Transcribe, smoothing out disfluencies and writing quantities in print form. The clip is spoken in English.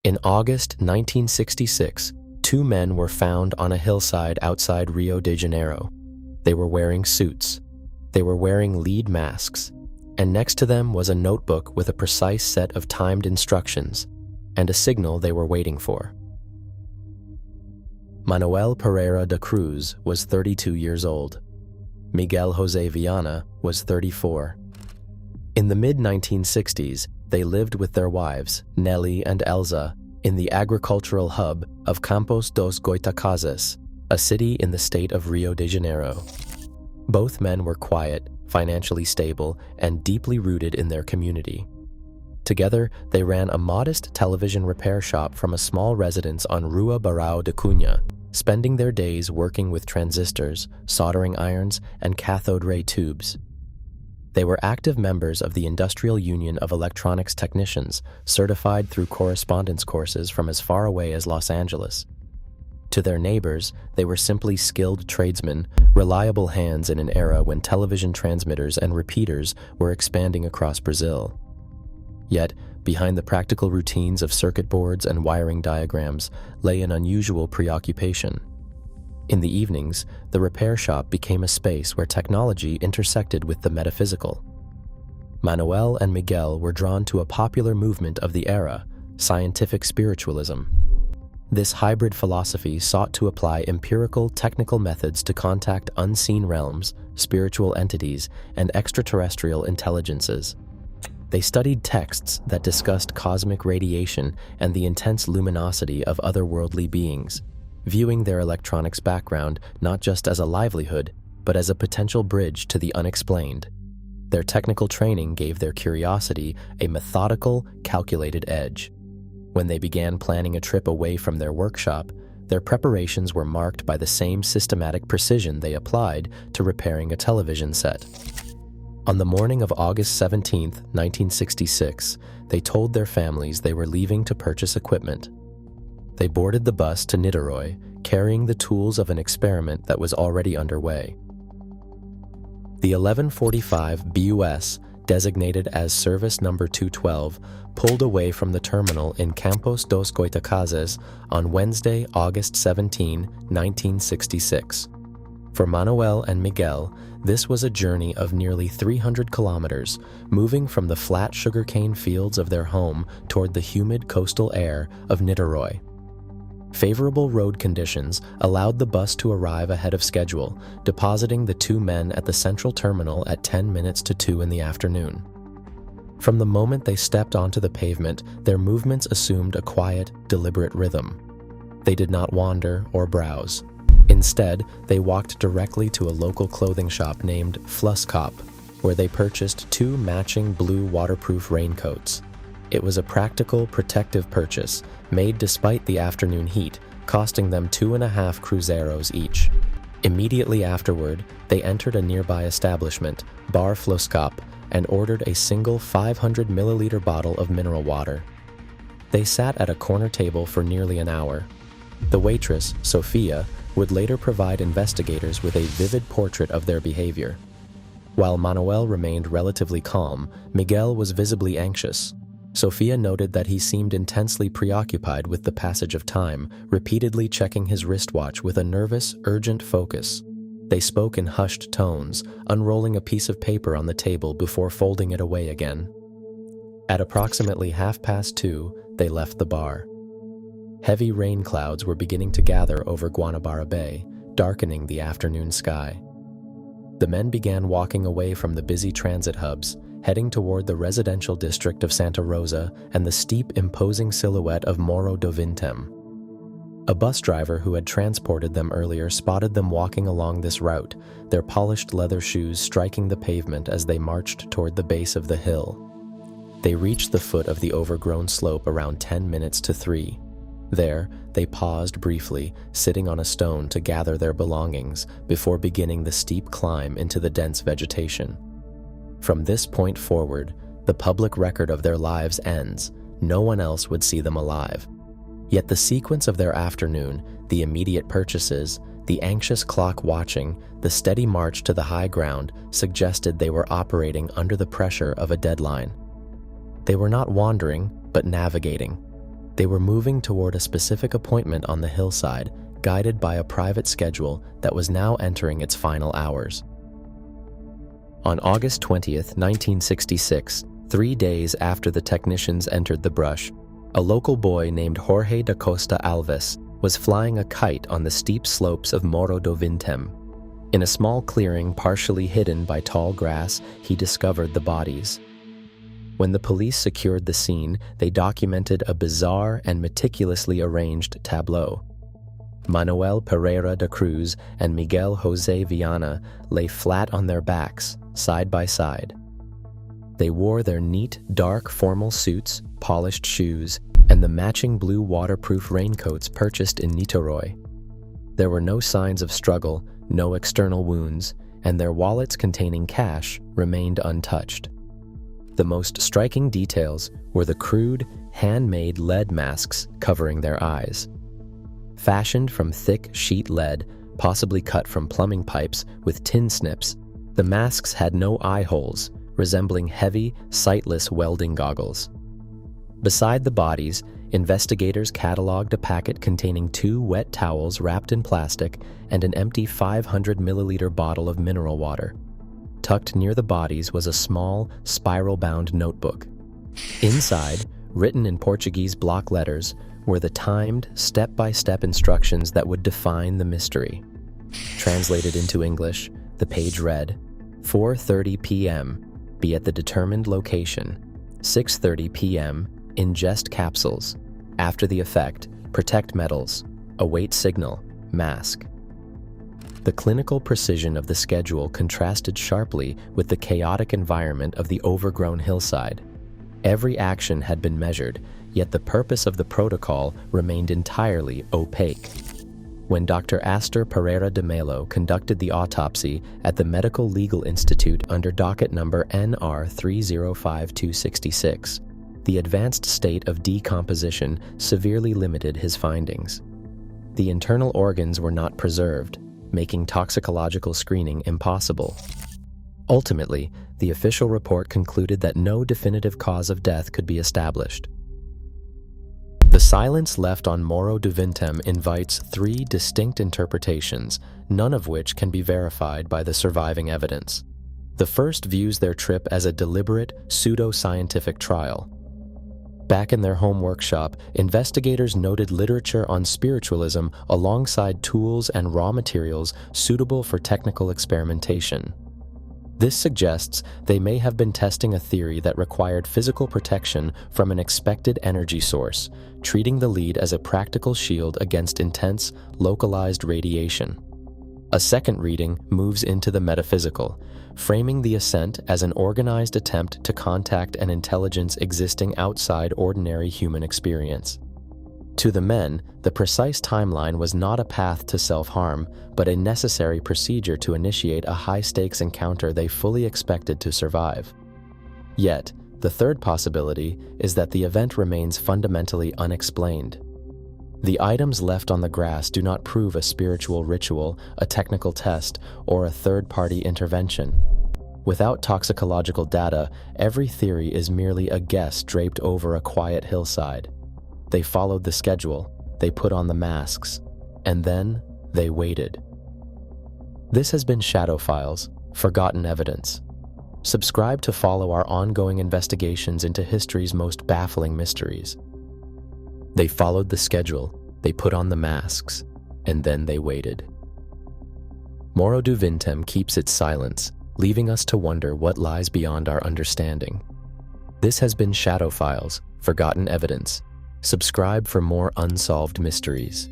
In August 1966, two men were found on a hillside outside Rio de Janeiro. They were wearing suits. They were wearing lead masks, and next to them was a notebook with a precise set of timed instructions and a signal they were waiting for. Manuel Pereira da Cruz was 32 years old. Miguel Jose Viana was 34. In the mid-1960s, they lived with their wives, Nelly and Elza, in the agricultural hub of Campos dos Goitacazes, a city in the state of Rio de Janeiro. Both men were quiet, financially stable, and deeply rooted in their community. Together, they ran a modest television repair shop from a small residence on Rua Barão de Cunha, spending their days working with transistors, soldering irons, and cathode ray tubes. They were active members of the Industrial Union of Electronics Technicians, certified through correspondence courses from as far away as Los Angeles. To their neighbors, they were simply skilled tradesmen, reliable hands in an era when television transmitters and repeaters were expanding across Brazil. Yet, behind the practical routines of circuit boards and wiring diagrams lay an unusual preoccupation. In the evenings, the repair shop became a space where technology intersected with the metaphysical. Manuel and Miguel were drawn to a popular movement of the era, scientific spiritualism. This hybrid philosophy sought to apply empirical, technical methods to contact unseen realms, spiritual entities, and extraterrestrial intelligences. They studied texts that discussed cosmic radiation and the intense luminosity of otherworldly beings, viewing their electronics background not just as a livelihood, but as a potential bridge to the unexplained. Their technical training gave their curiosity a methodical, calculated edge. When they began planning a trip away from their workshop, their preparations were marked by the same systematic precision they applied to repairing a television set. On the morning of August 17, 1966, they told their families they were leaving to purchase equipment. They boarded the bus to Niterói, carrying the tools of an experiment that was already underway. The 1145 BUS, designated as Service Number 212, pulled away from the terminal in Campos dos Goitacazes on Wednesday, August 17, 1966. For Manuel and Miguel, this was a journey of nearly 300 kilometers, moving from the flat sugarcane fields of their home toward the humid coastal air of Niterói. Favorable road conditions allowed the bus to arrive ahead of schedule, depositing the two men at the central terminal at 10 minutes to 2 in the afternoon. From the moment they stepped onto the pavement, their movements assumed a quiet, deliberate rhythm. They did not wander or browse. Instead, they walked directly to a local clothing shop named Flusskop, where they purchased two matching blue waterproof raincoats. It was a practical, protective purchase, made despite the afternoon heat, costing them 2.5 cruzeiros each. Immediately afterward, they entered a nearby establishment, Bar Flusskop, and ordered a single 500-milliliter bottle of mineral water. They sat at a corner table for nearly an hour. The waitress, Sophia, would later provide investigators with a vivid portrait of their behavior. While Manuel remained relatively calm, Miguel was visibly anxious. Sophia noted that he seemed intensely preoccupied with the passage of time, repeatedly checking his wristwatch with a nervous, urgent focus. They spoke in hushed tones, unrolling a piece of paper on the table before folding it away again. At approximately 2:30, they left the bar. Heavy rain clouds were beginning to gather over Guanabara Bay, darkening the afternoon sky. The men began walking away from the busy transit hubs, heading toward the residential district of Santa Rosa and the steep, imposing silhouette of Morro do Vintém. A bus driver who had transported them earlier spotted them walking along this route, their polished leather shoes striking the pavement as they marched toward the base of the hill. They reached the foot of the overgrown slope around 10 minutes to 3. There, they paused briefly, sitting on a stone to gather their belongings before beginning the steep climb into the dense vegetation. From this point forward, the public record of their lives ends. No one else would see them alive. Yet the sequence of their afternoon, the immediate purchases, the anxious clock watching, the steady march to the high ground suggested they were operating under the pressure of a deadline. They were not wandering, but navigating. They were moving toward a specific appointment on the hillside, guided by a private schedule that was now entering its final hours. On August 20th, 1966, 3 days after the technicians entered the brush, a local boy named Jorge da Costa Alves was flying a kite on the steep slopes of Morro do Vintém. In a small clearing partially hidden by tall grass, he discovered the bodies. When the police secured the scene, they documented a bizarre and meticulously arranged tableau. Manuel Pereira da Cruz and Miguel José Viana lay flat on their backs, side by side. They wore their neat, dark formal suits, polished shoes, and the matching blue waterproof raincoats purchased in Niterói. There were no signs of struggle, no external wounds, and their wallets containing cash remained untouched. The most striking details were the crude, handmade lead masks covering their eyes. Fashioned from thick sheet lead, possibly cut from plumbing pipes with tin snips, the masks had no eye holes, resembling heavy, sightless welding goggles. Beside the bodies, investigators cataloged a packet containing 2 wet towels wrapped in plastic and an empty 500-milliliter bottle of mineral water. Tucked near the bodies was a small, spiral-bound notebook. Inside, written in Portuguese block letters, were the timed, step-by-step instructions that would define the mystery. Translated into English, the page read, 4:30 p.m., be at the determined location. 6:30 p.m., ingest capsules. After the effect, protect metals. Await signal, mask. The clinical precision of the schedule contrasted sharply with the chaotic environment of the overgrown hillside. Every action had been measured, yet the purpose of the protocol remained entirely opaque. When Dr. Astor Pereira de Melo conducted the autopsy at the Medical Legal Institute under docket number NR 305266, the advanced state of decomposition severely limited his findings. The internal organs were not preserved, making toxicological screening impossible. Ultimately, the official report concluded that no definitive cause of death could be established. The silence left on Morro do Vintém invites 3 distinct interpretations, none of which can be verified by the surviving evidence. The first views their trip as a deliberate, pseudo-scientific trial. Back in their home workshop, investigators noted literature on spiritualism alongside tools and raw materials suitable for technical experimentation. This suggests they may have been testing a theory that required physical protection from an expected energy source, treating the lead as a practical shield against intense, localized radiation. A second reading moves into the metaphysical, framing the ascent as an organized attempt to contact an intelligence existing outside ordinary human experience. To the men, the precise timeline was not a path to self-harm, but a necessary procedure to initiate a high-stakes encounter they fully expected to survive. Yet, the third possibility is that the event remains fundamentally unexplained. The items left on the grass do not prove a spiritual ritual, a technical test, or a third-party intervention. Without toxicological data, every theory is merely a guess draped over a quiet hillside. They followed the schedule, they put on the masks, and then they waited. This has been Shadow Files, Forgotten Evidence. Subscribe to follow our ongoing investigations into history's most baffling mysteries. They followed the schedule, they put on the masks, and then they waited. Morro do Vintém keeps its silence, leaving us to wonder what lies beyond our understanding. This has been Shadow Files, Forgotten Evidence. Subscribe for more unsolved mysteries.